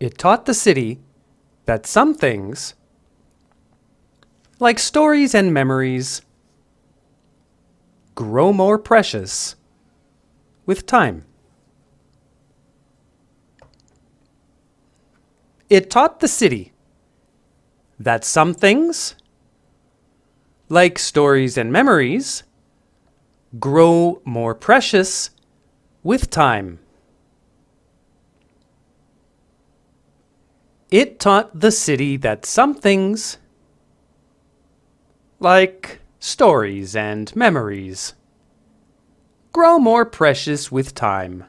It taught the city that some things, like stories and memories, grow more precious with time. It taught the city that some things, like stories and memories, grow more precious with time. It taught the city that some things, like stories and memories, grow more precious with time.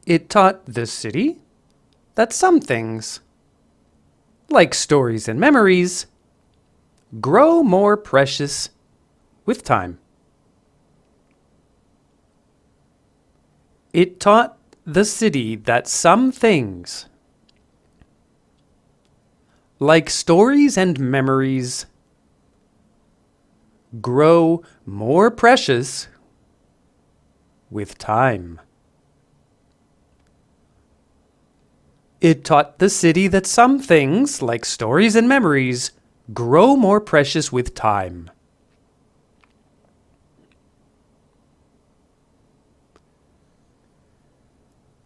It taught the city that some things, like stories and memories, grow more precious with time. It taught the city that some things, like stories and memories, grow more precious with time. It taught the city that some things, like stories and memories, grow more precious with time.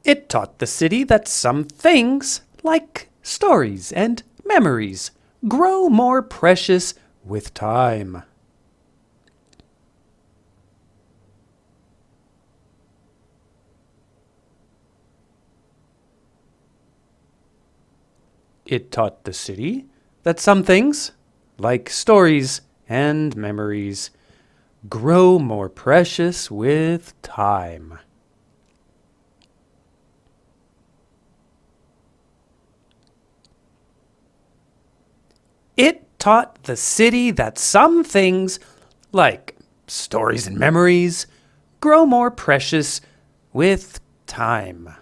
It taught the city that some things, like stories and memories, grow more precious with time. It taught the city that some things, like stories and memories, grow more precious with time. It taught the city that some things, like stories and memories, grow more precious with time.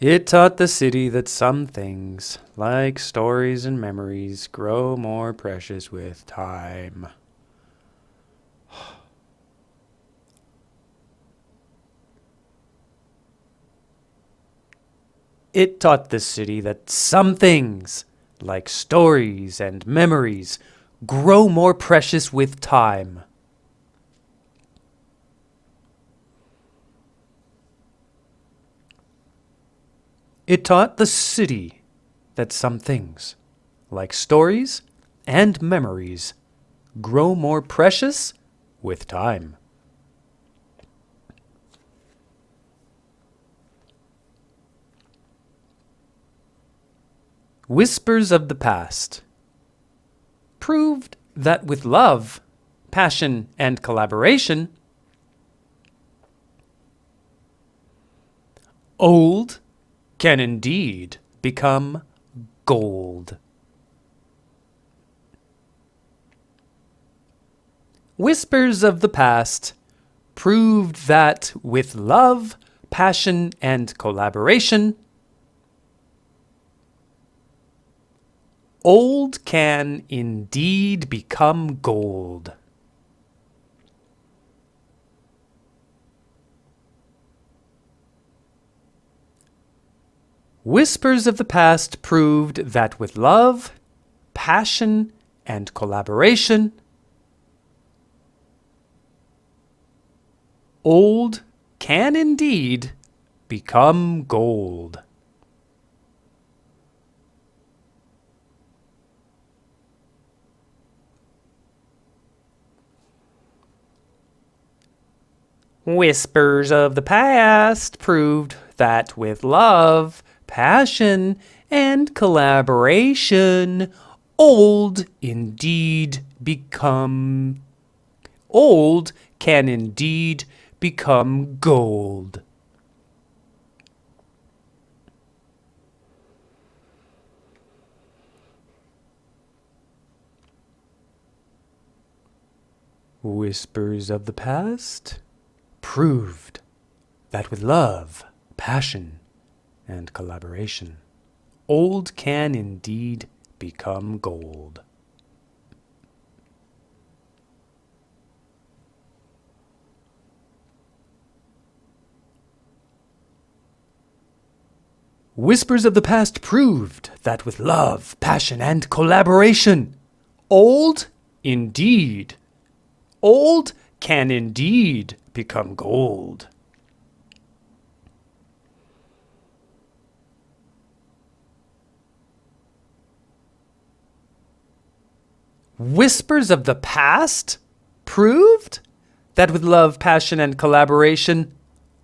It taught the city that some things, like stories and memories, grow more precious with time. It taught the city that some things, like stories and memories, grow more precious with time. It taught the city that some things, like stories and memories, grow more precious with time. Whispers of the past proved that with love, passion, and collaboration, old can indeed become gold. Whispers of the past proved that with love, passion, and collaboration, old can indeed become gold. Whispers of the past proved that with love, passion, and collaboration, old can indeed become gold. Whispers of the past proved that with love, passion, and collaboration, old can indeed become gold. Whispers of the past proved that with love, passion, and collaboration, old can indeed become gold. Whispers of the past proved that with love, passion, and collaboration, old can indeed become gold. Whispers of the past proved that with love, passion, and collaboration,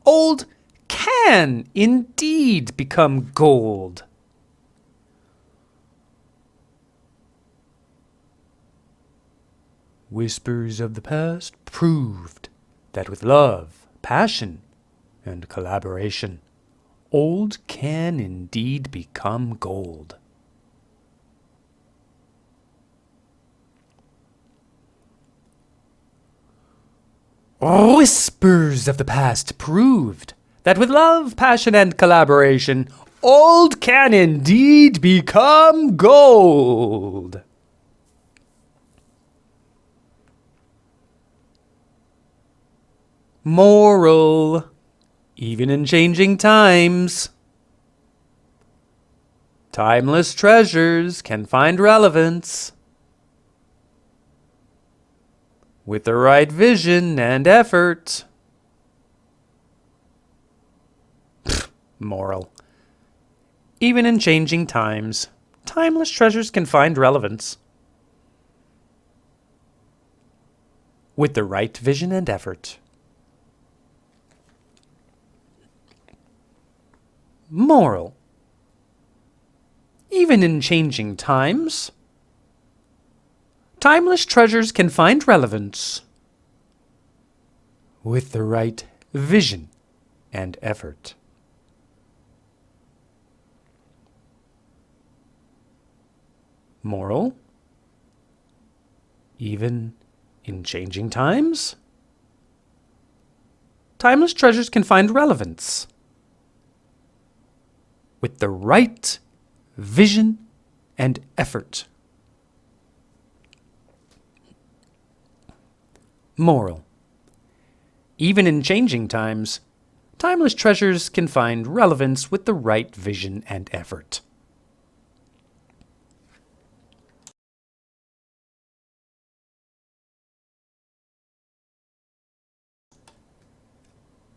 old can indeed become gold. Whispers of the past proved that with love, passion, and collaboration, old can indeed become gold. Whispers of the past proved that with love, passion, and collaboration, old can indeed become gold. Moral: even in changing times, timeless treasures can find relevance. With the right vision and effort. Moral: even in changing times, timeless treasures can find relevance. With the right vision and effort. Moral: even in changing times, timeless treasures can find relevance. With the right vision and effort. Moral: even in changing times, timeless treasures can find relevance. With the right vision and effort. Moral: even in changing times, timeless treasures can find relevance with the right vision and effort.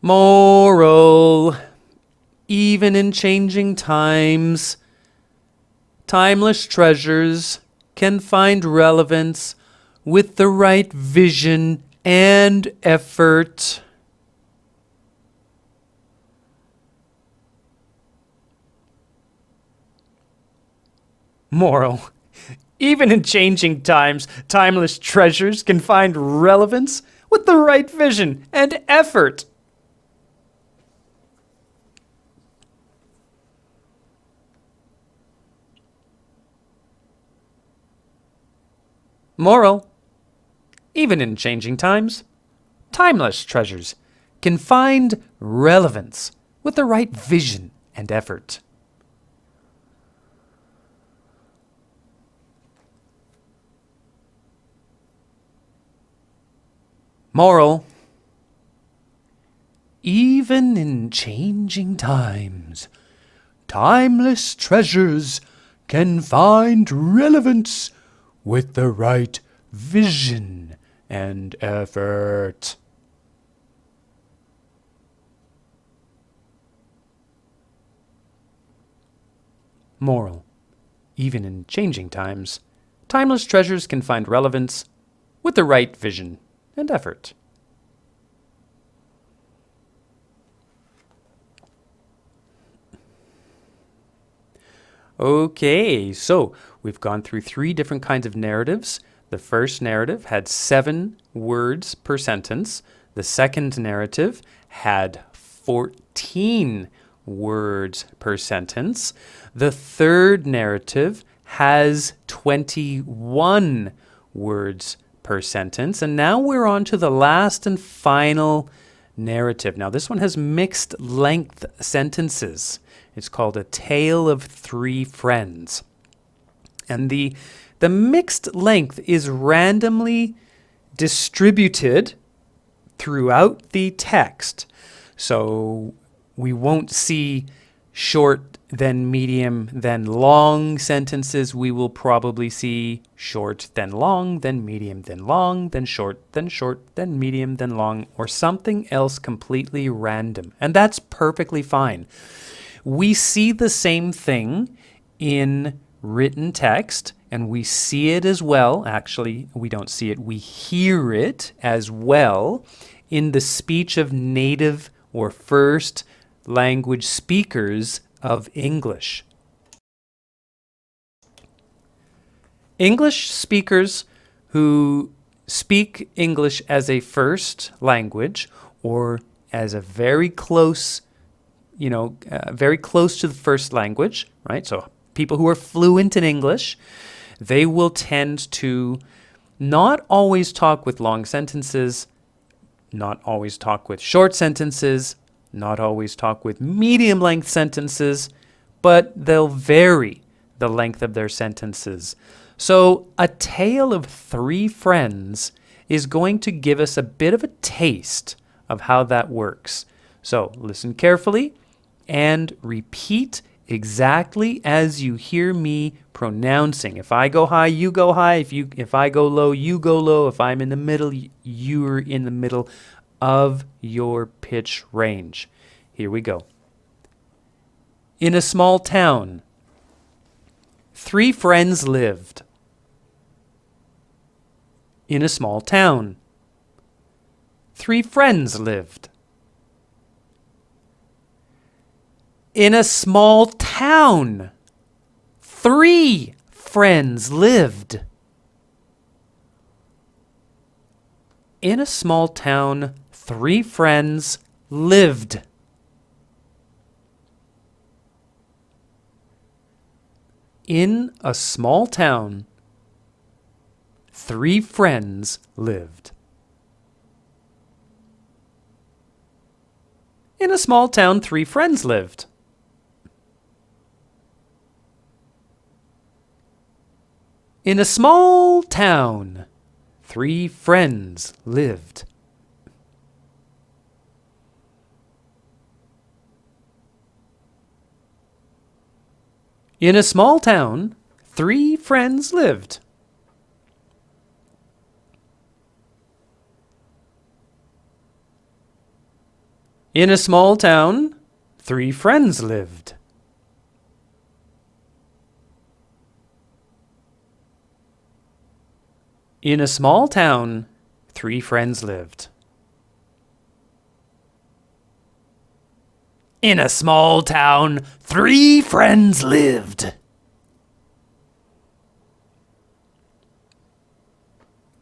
Moral: even in changing times, timeless treasures can find relevance with the right vision and effort. Moral: even in changing times, timeless treasures can find relevance with the right vision and effort. Moral: even in changing times, timeless treasures can find relevance with the right vision and effort. Moral: even in changing times, timeless treasures can find relevance with the right vision and effort. Moral: even in changing times, timeless treasures can find relevance with the right vision and effort. Okay, so we've gone through 3 different kinds of narratives. The first narrative had 7 words per sentence. The second narrative had 14 words per sentence. The third narrative has 21 words per sentence. And now we're on to the last and final narrative. Now this one has mixed length sentences. It's called A Tale of Three Friends. And the mixed length is randomly distributed throughout the text. So we won't see short, then medium, then long sentences. We will probably see short, then long, then medium, then long, then short, then medium, then long, or something else completely random. And that's perfectly fine. We see the same thing in written text, and we see it as well. Actually, we don't see it. We hear it as well in the speech of native or first language speakers of English. English speakers who speak English as a first language or as a very close, very close to the first language, right? So people who are fluent in English, they will tend to not always talk with long sentences, not always talk with short sentences, not always talk with medium-length sentences, but they'll vary the length of their sentences. So a tale of three friends is going to give us a bit of a taste of how that works. So listen carefully and repeat exactly as you hear me pronouncing. If I go high, you go high. If I go low, you go low. If I'm in the middle, you're in the middle of your pitch range. Here we go. In a small town, three friends lived. In a small town, three friends lived. In a small town, three friends lived. In a small town, three friends lived. In a small town, three friends lived. In a small town, three friends lived. In a small town, three friends lived. In a small town, three friends lived. In a small town, three friends lived. In a small town, three friends lived. In a small town, three friends lived.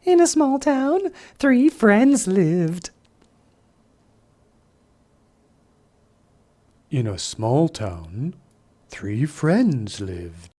In a small town, three friends lived. In a small town, three friends lived.